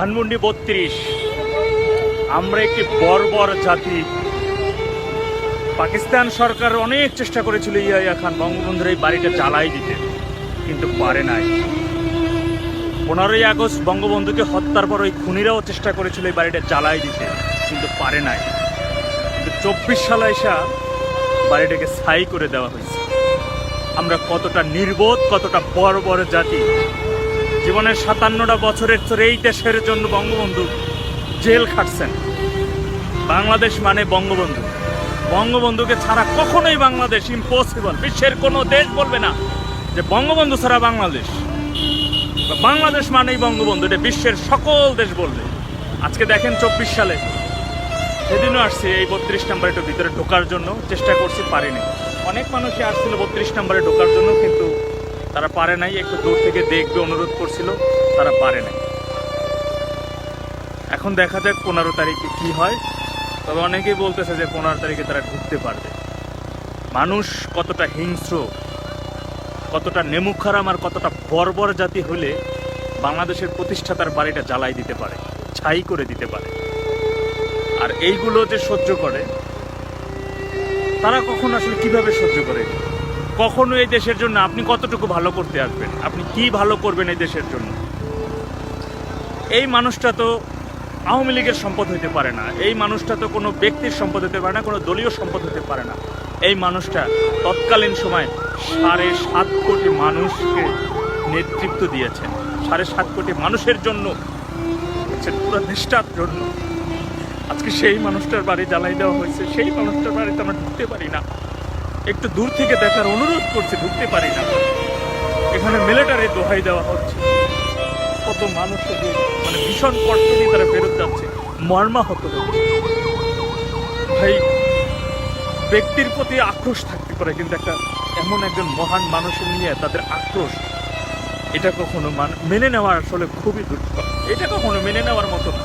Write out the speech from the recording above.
ধানমন্ডি 32। আমরা একটি বর্বর জাতি। পাকিস্তান সরকার অনেক চেষ্টা করেছিল ইয়াহিয়া খান বঙ্গবন্ধুর এই বাড়িটা জ্বালাই দিতে, কিন্তু পারে নাই। 15ই আগস্ট বঙ্গবন্ধুকে হত্যার পর ওই খুনিরাও চেষ্টা করেছিল এই বাড়িটা জ্বালাই দিতে, কিন্তু পারে নাই। কিন্তু 24 সালে এসে বাড়িটাকে ছাই করে দেওয়া হয়েছে। আমরা কতটা নির্বোধ, কতটা বর্বর জাতি। জীবনের 57টা বছরের তোরে এই দেশের জন্য বঙ্গবন্ধু জেল খাটছেন। বাংলাদেশ মানে বঙ্গবন্ধু। বঙ্গবন্ধুকে ছাড়া কখনোই বাংলাদেশ ইম্পসিবল। বিশ্বের কোনো দেশ বলবে না যে বঙ্গবন্ধু ছাড়া বাংলাদেশ। বাংলাদেশ মানেই বঙ্গবন্ধু, এটা বিশ্বের সকল দেশ বলবে। আজকে দেখেন 24 সালে, সেদিনও আসছে এই 32 নম্বরে একটু ভিতরে ঢোকার জন্য চেষ্টা করছি, পারিনি। অনেক মানুষই আসছিল 32 নম্বরে ঢোকার জন্য, কিন্তু তারা পারে নাই। একটু দূর থেকে দেখবে অনুরোধ করছিল, তারা পারে নাই। এখন দেখা যাক 15 তারিখে কি হয়। তবে অনেকেই বলতেছে যে 15 তারিখে তারা ঢুকতে পারবে। মানুষ কতটা হিংস্র, কতটা নেমুখারাম আর কতটা বর্বর জাতি হলে বাংলাদেশের প্রতিষ্ঠাতার বাড়িটা জ্বালাই দিতে পারে, ছাই করে দিতে পারে। আর এইগুলো যে সহ্য করে, তারা কখনো আসলে কিভাবে সহ্য করে? কখনো এই দেশের জন্য আপনি কতটুকু ভালো করতে আসবেন? আপনি কি ভালো করবেন এই দেশের জন্য? এই মানুষটা তো আওয়ামী লীগের সম্পদ হতে পারে না। এই মানুষটা তো কোনো ব্যক্তির সম্পদ হতে পারে না, কোনো দলীয় সম্পদ হতে পারে না। এই মানুষটা তৎকালীন সময় 7.5 কোটি মানুষকে নেতৃত্ব দিয়েছেন। 7.5 কোটি মানুষের জন্য, পুরো দেশটার জন্য। আজকে সেই মানুষটার বাড়ি জ্বালাই দেওয়া হয়েছে। সেই মানুষটার বাড়িতে আমরা ঢুকতে পারি না। একটু দূর থেকে দেখার অনুরোধ করছে, ঢুকতে পারি না। এখানে মিলিটারি দোহাই দেওয়া হচ্ছে। কত মানুষ মানে ভীষণ কষ্ট নিয়ে তারা ফেরত যাচ্ছে, মর্মাহত হচ্ছে। ভাই, ব্যক্তির প্রতি আক্রোশ থাকতে পারে, কিন্তু একটা এমন একজন মহান মানুষের নিয়ে তাদের আক্রোশ, এটা কখনো মেনে নেওয়া আসলে খুবই দুষ্কর। এটা কখনো মেনে নেওয়ার মতো না।